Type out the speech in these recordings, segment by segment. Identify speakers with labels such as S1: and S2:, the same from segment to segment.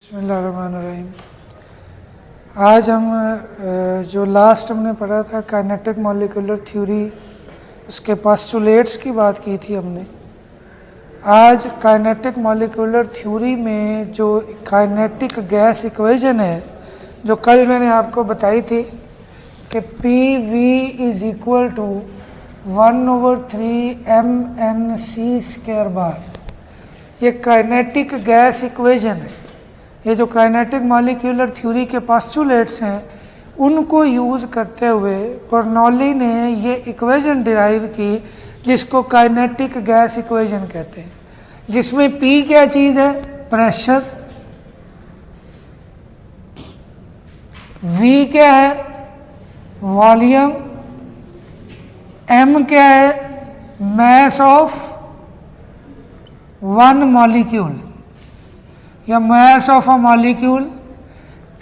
S1: बिस्मिल्लाहिर्रहमानिर्रहीम। आज हम जो लास्ट हमने पढ़ा था काइनेटिक मॉलिक्यूलर थ्योरी, उसके पोस्टुलेट्स की बात की थी हमने। आज काइनेटिक मॉलिक्यूलर थ्योरी में जो काइनेटिक गैस इक्वेशन है, जो कल मैंने आपको बताई थी कि P V is equal to 1/3 mnc² bar, ये काइनेटिक गैस इक्वेशन है। ये जो काइनेटिक मॉलिक्यूलर थ्योरी के पोस्टुलेट्स हैं, उनको यूज़ करते हुए बर्नौली ने ये इक्वेशन डिराइव की जिसको काइनेटिक गैस इक्वेशन कहते हैं, जिसमें P क्या चीज़ है? प्रेशर। V क्या है? वॉल्यूम। M क्या है? मास ऑफ वन मॉलिक्यूल या मास ऑफ अ मॉलिक्यूल।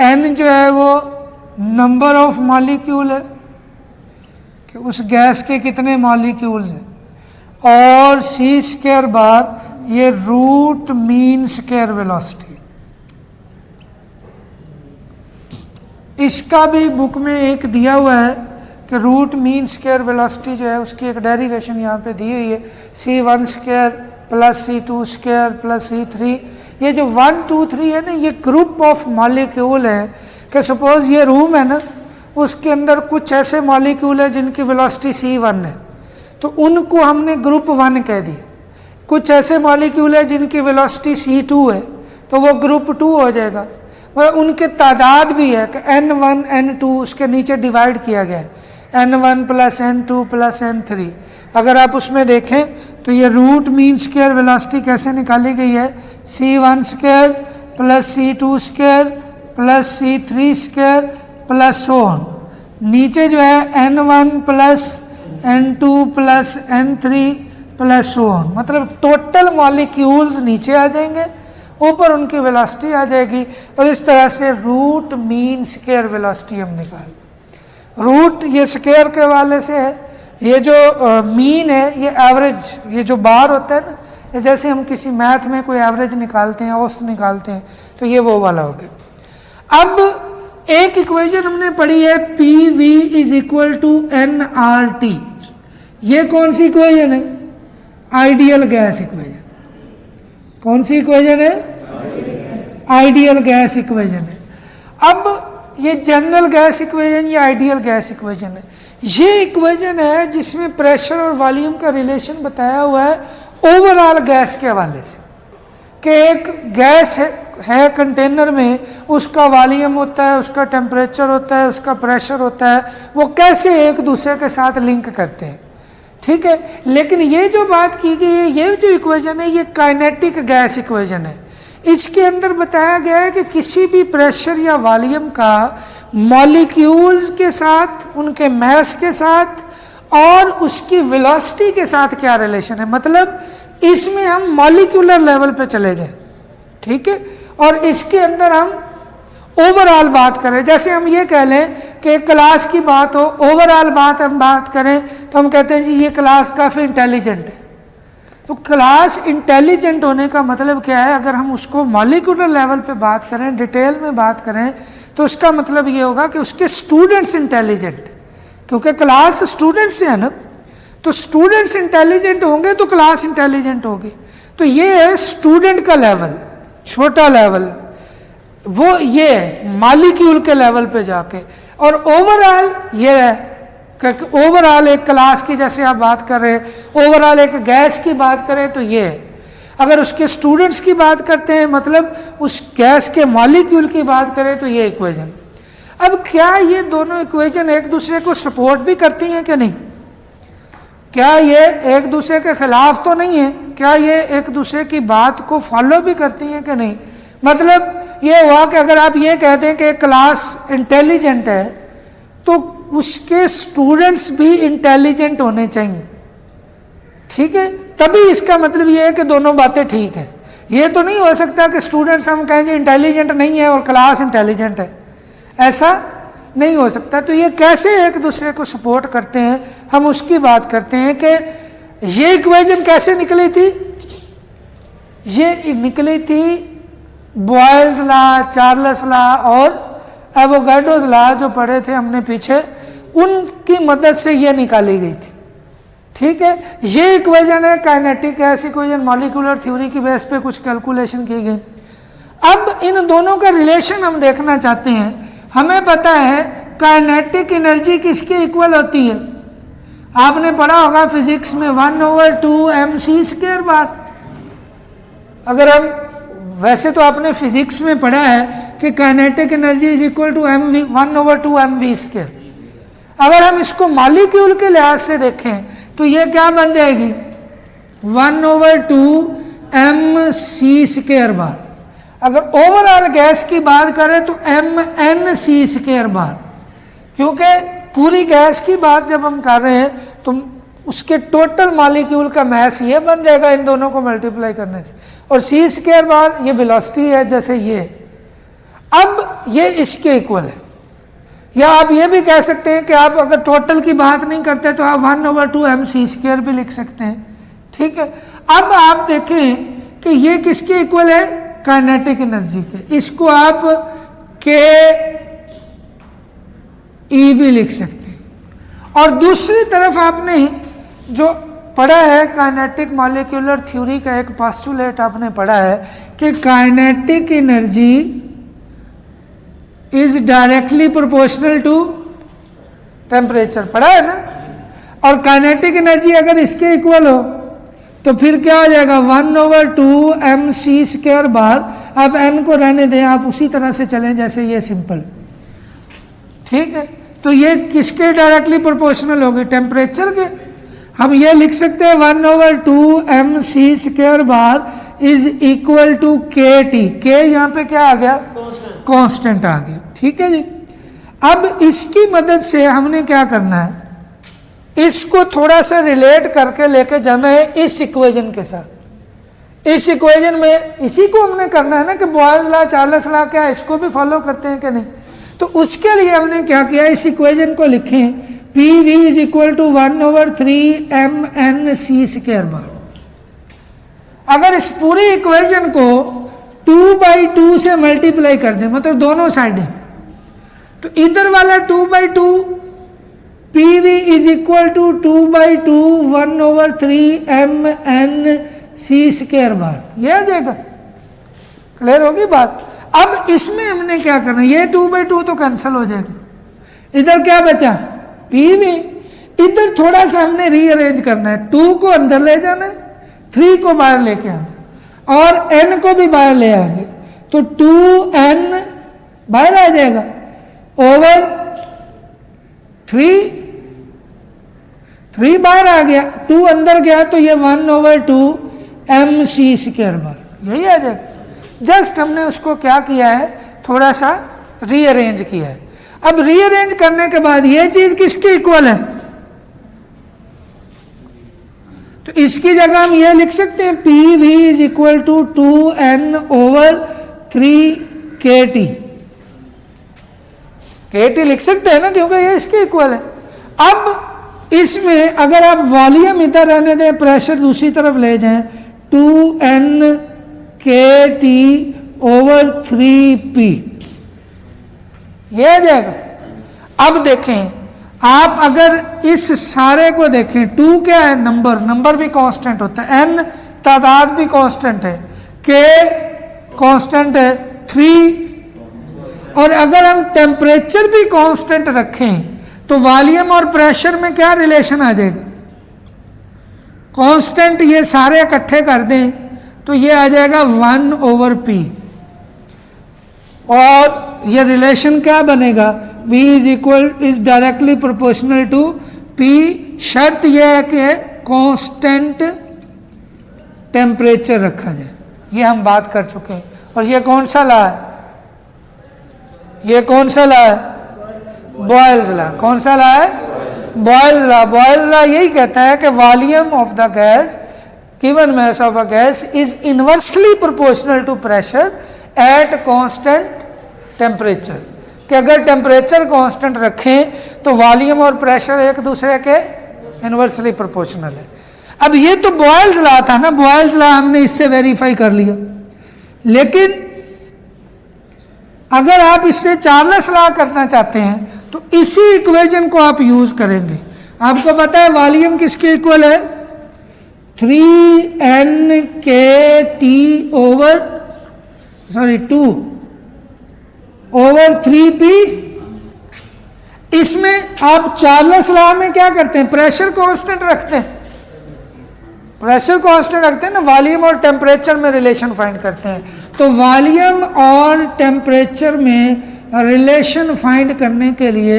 S1: N जो है वो नंबर ऑफ मॉलिक्यूल है कि उस गैस के कितने मॉलिक्यूल्स हैं, और c² बार ये रूट मीन स्क्वायर वेलोसिटी। इसका भी बुक में एक दिया हुआ है कि रूट मीन स्क्वायर वेलोसिटी जो है उसकी एक डेरिवेशन यहाँ पे दी हुई है, c1² plus c2² plus c3। ये जो 1, 2, 3 है ना, ये ग्रुप ऑफ मॉलिक्यूल है कि सपोज ये रूम है ना, उसके अंदर कुछ ऐसे मॉलिक्यूल है जिनकी वेलोसिटी c1 है, तो उनको हमने ग्रुप 1 कह दिया। कुछ ऐसे मॉलिक्यूल है जिनकी वेलोसिटी c2 है, तो वो ग्रुप 2 हो जाएगा। वह उनके तादाद भी है कि n1 n2 उसके नीचे डिवाइड किया गया है, n1 plus n2 plus n3। अगर आप उसमें देखें तो ये रूट मीन स्क्वायर वेलोसिटी कैसे निकाली गई है? c1² plus c2² plus c3² plus so on. नीचे जो है n1 plus n2 plus n3 plus so on, मतलब टोटल मॉलिक्यूल्स नीचे आ जाएंगे, ऊपर उनकी वेलोसिटी आ जाएगी, और इस तरह से रूट मीन स्क्वायर वेलोसिटी हम निकाल। रूट ये स्क्वायर के वाले से है, ये जो मीन है ये एवरेज, ये जो बार होता है ना, जैसे हम किसी मैथ में कोई एवरेज निकालते हैं, औसत निकालते हैं, तो ये वो वाला हो गया। अब एक इक्वेशन हमने पढ़ी है P V is equal to nRT। ये कौन सी इक्वेशन है? Ideal gas equation. कौन सी इक्वेशन है? आइडियल गैस इक्वेशन है। अब ये जनरल गैस इक्वेशन या आइडियल गैस इक्वेशन है, ये इक्वेशन है जिसमें प्रेशर और वॉल्यूम का रिलेशन बताया हुआ है ओवरऑल गैस के हवाले से, कि एक गैस है कंटेनर में, उसका वॉल्यूम होता है, उसका टेम्परेचर होता है, उसका प्रेशर होता है, वो कैसे एक दूसरे के साथ लिंक करते हैं। ठीक है, लेकिन ये जो बात की गई है, ये जो इक्वेशन है, ये काइनेटिक गैस इक्वेशन है। इसके अंदर बताया गया है कि किसी भी प्रेशर या वॉल्यूम का मॉलिक्यूल्स के साथ, उनके मास के साथ और उसकी वेलोसिटी के साथ क्या रिलेशन है। मतलब इसमें हम मॉलिक्यूलर लेवल पे चले गए, ठीक है, और इसके अंदर हम ओवरऑल बात करें। जैसे हम ये कह लें कि क्लास की बात हो, ओवरऑल बात हम बात करें, तो हम कहते हैं जी ये क्लास काफ़ी इंटेलिजेंट है। तो क्लास इंटेलिजेंट होने का मतलब क्या है? अगर हम उसको मॉलिक्यूलर लेवल पे बात करें, डिटेल में बात करें, तो उसका मतलब ये होगा कि उसके स्टूडेंट्स इंटेलिजेंट, क्योंकि क्लास स्टूडेंट्स है ना, तो स्टूडेंट्स इंटेलिजेंट होंगे तो क्लास इंटेलिजेंट होगी। तो ये है स्टूडेंट का लेवल, छोटा लेवल, वो ये है मॉलिक्यूल के लेवल पे जाके। और ओवरऑल ये है कि ओवरऑल एक क्लास की जैसे आप बात कर रहे हैं, ओवरऑल एक गैस की बात करें तो ये है। अगर उसके स्टूडेंट्स की बात करते हैं, मतलब उस गैस के मॉलिक्यूल की बात करें, तो ये इक्वेशन। अब क्या ये दोनों इक्वेशन एक दूसरे को सपोर्ट भी करती हैं कि नहीं? क्या ये एक दूसरे के खिलाफ तो नहीं है? क्या ये एक दूसरे की बात को फॉलो भी करती हैं कि नहीं? मतलब ये हुआ कि अगर आप ये कहते हैं कि क्लास इंटेलिजेंट है, तो उसके स्टूडेंट्स भी इंटेलिजेंट होने चाहिए, ठीक है, तभी इसका मतलब ये है कि दोनों बातें ठीक है। ये तो नहीं हो सकता कि स्टूडेंट्स हम कहें इंटेलिजेंट नहीं है और क्लास इंटेलिजेंट है, ऐसा नहीं हो सकता। तो ये कैसे एक दूसरे को सपोर्ट करते हैं, हम उसकी बात करते हैं कि ये इक्वेशन कैसे निकली थी। ये निकली थी बॉयल्स लॉ, चार्ल्स लॉ और एवोगाड्रोस लॉ जो पढ़े थे हमने पीछे, उनकी मदद से ये निकाली गई थी। ठीक है, ये इक्वेशन है kinetic gas equation, molecular theory की बेस पे कुछ कैलकुलेशन की गई। अब इन दोनों का रिलेशन हम देखना चाहते हैं। हमें पता है काइनेटिक एनर्जी किसके इक्वल होती है, आपने पढ़ा होगा फिजिक्स में 1/2 mc² बार। अगर हम, वैसे तो आपने फिजिक्स में पढ़ा है कि kinetic energy is equal to 1/2 mv²। अगर हम इसको मॉलिक्यूल के लिहाज से देखें तो ये क्या बन जाएगी, 1/2 mc² बार। अगर ओवरऑल गैस की बात करें तो mnc² बार, क्योंकि पूरी गैस की बात जब हम कर रहे हैं तो उसके टोटल मॉलिक्यूल का मास ये बन जाएगा इन दोनों को मल्टीप्लाई करने से, और c² बार ये वेलोसिटी है जैसे ये। अब ये इसके इक्वल है, या आप ये भी कह सकते हैं कि आप अगर टोटल की बात नहीं करते तो आप 1/2 mc² भी लिख सकते हैं। ठीक है, अब आप देखें कि ये किसके इक्वल है, काइनेटिक एनर्जी के। इसको आप के ई भी लिख सकते हैं। और दूसरी तरफ आपने जो पढ़ा है काइनेटिक मॉलिक्यूलर थ्योरी का एक पोस्टुलेट आपने पढ़ा है कि kinetic energy is directly proportional to temperature, पढ़ा है ना। और काइनेटिक एनर्जी अगर इसके इक्वल हो तो फिर क्या हो जाएगा, 1/2 mc² बार। अब n को रहने दें, आप उसी तरह से चलें जैसे ये सिंपल। ठीक है, तो ये किसके डायरेक्टली प्रोपोर्शनल होगी, टेम्परेचर के। हम ये लिख सकते हैं 1/2 mc² bar is equal to kT। के यहाँ पे क्या आ गया, कांस्टेंट आ गया। ठीक है जी, अब इसकी मदद से हमने क्या करना है, इसको थोड़ा सा रिलेट करके लेके जाना है इस इक्वेशन के साथ। इस इक्वेशन में इसी को हमने करना है ना कि बॉयल्स लॉ, चार्ल्स लॉ क्या इसको भी फॉलो करते हैं कि नहीं। तो उसके लिए हमने क्या किया, इस इक्वेशन को लिखें PV is equal to 1/3 mnc² bar. अगर इस पूरी इक्वेशन को 2/2 से मल्टीप्लाई कर दें, मतलब दोनों साइडें, तो इधर वाला 2/2 PV is equal to 2/2 1/3 mnc² bar, ये आ जाएगा। क्लियर होगी बात। अब इसमें हमने क्या करना, ये 2/2 तो कैंसिल हो जाएगा, इधर क्या बचा PV। इधर थोड़ा सा हमने रीअरेंज करना है, 2 को अंदर ले जाना है, 3 को बाहर लेके आना और n को भी बाहर ले आएंगे, तो 2n बाहर आ जाएगा ओवर 3 बाहर आ गया, 2 अंदर गया तो ये 1/2 mc² बार, यही आ जाएगा। जस्ट हमने उसको क्या किया है, थोड़ा सा रीअरेंज किया है। अब रीअरेंज करने के बाद ये चीज किसके इक्वल है, तो इसकी जगह हम ये लिख सकते हैं PV is equal to 2n/3 kT। kT लिख सकते हैं ना, क्योंकि ये इसके इक्वल है। अब इसमें अगर आप वॉल्यूम इधर रहने दें, प्रेशर दूसरी तरफ ले जाएं, 2n kT/3p, ये आ जाएगा। अब देखें, आप अगर इस सारे को देखें, 2 क्या है, नंबर भी कांस्टेंट होता है, n तादाद भी कांस्टेंट है, k कांस्टेंट है, 3, और अगर हम टेम्परेचर भी कांस्टेंट रखें तो वॉल्यूम और प्रेशर में क्या रिलेशन आ जाएगा, कांस्टेंट ये सारे इकट्ठे कर दें तो ये आ जाएगा 1/p, और ये रिलेशन क्या बनेगा, V is directly proportional to P। शर्त यह है कि कांस्टेंट टेम्परेचर रखा जाए, ये हम बात कर चुके हैं। और ये कौन सा लॉ है, ये कौन सा लॉ है, बॉयल्स लॉ। कौन सा लॉ है, बॉयल्स लॉ। बॉयल्स लॉ यही कहता है कि volume of the gas given mass of a gas is inversely proportional to pressure at constant temperature, कि अगर टेम्परेचर कांस्टेंट रखें तो वॉल्यूम और प्रेशर एक दूसरे के इनवर्सली प्रोपोर्शनल है। अब ये तो बॉयल्स लॉ था ना, बॉयल्स लॉ हमने इससे वेरीफाई कर लिया, लेकिन अगर आप इससे चार्ल्स लॉ करना चाहते हैं तो इसी इक्वेशन को आप यूज करेंगे। आपको पता है वॉल्यूम किसके इक्वल है, 2 ओवर 3p। इसमें आप चार्ल्स लॉ में क्या करते हैं, प्रेशर कांस्टेंट रखते हैं, प्रेशर कांस्टेंट रखते हैं ना, वॉल्यूम और टेम्परेचर में रिलेशन फाइंड करते हैं। तो वॉल्यूम और टेम्परेचर में रिलेशन फाइंड करने के लिए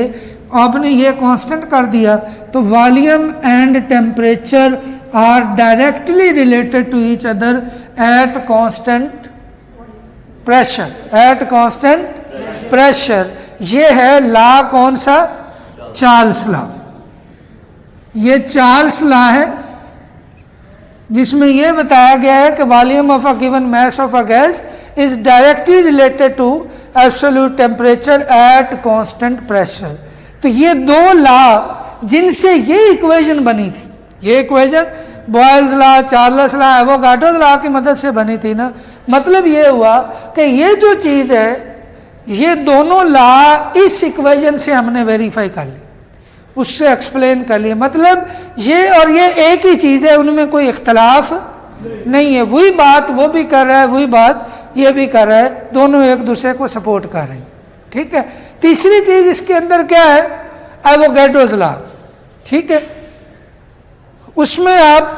S1: आपने ये कांस्टेंट कर दिया, तो volume and temperature are directly related to each other at constant pressure, at constant pressure. ये है लॉ कौन सा, चार्ल्स लॉ। ये चार्ल्स लॉ है जिसमें यह बताया गया है कि volume of a given mass of a gas is directly related to absolute temperature at constant pressure. तो ये दो लॉ जिनसे ये इक्वेशन बनी थी, ये equation Boyle's law, Charles law, Avogadro law की मदद से बनी थी ना। मतलब ये हुआ कि ये जो चीज़ है, ये दोनों लॉ इस इक्वेशन से हमने वेरीफाई कर ली, उससे एक्सप्लेन कर लिया। मतलब ये और ये एक ही चीज़ है, उनमें कोई इख्तलाफ नहीं है। वही बात वो भी कर रहा है, वही बात ये भी कर रहा है, दोनों एक दूसरे को सपोर्ट कर रहे हैं। ठीक है। तीसरी चीज़ इसके अंदर क्या है, एवोगाड्रोस लॉ। ठीक है, उसमें आप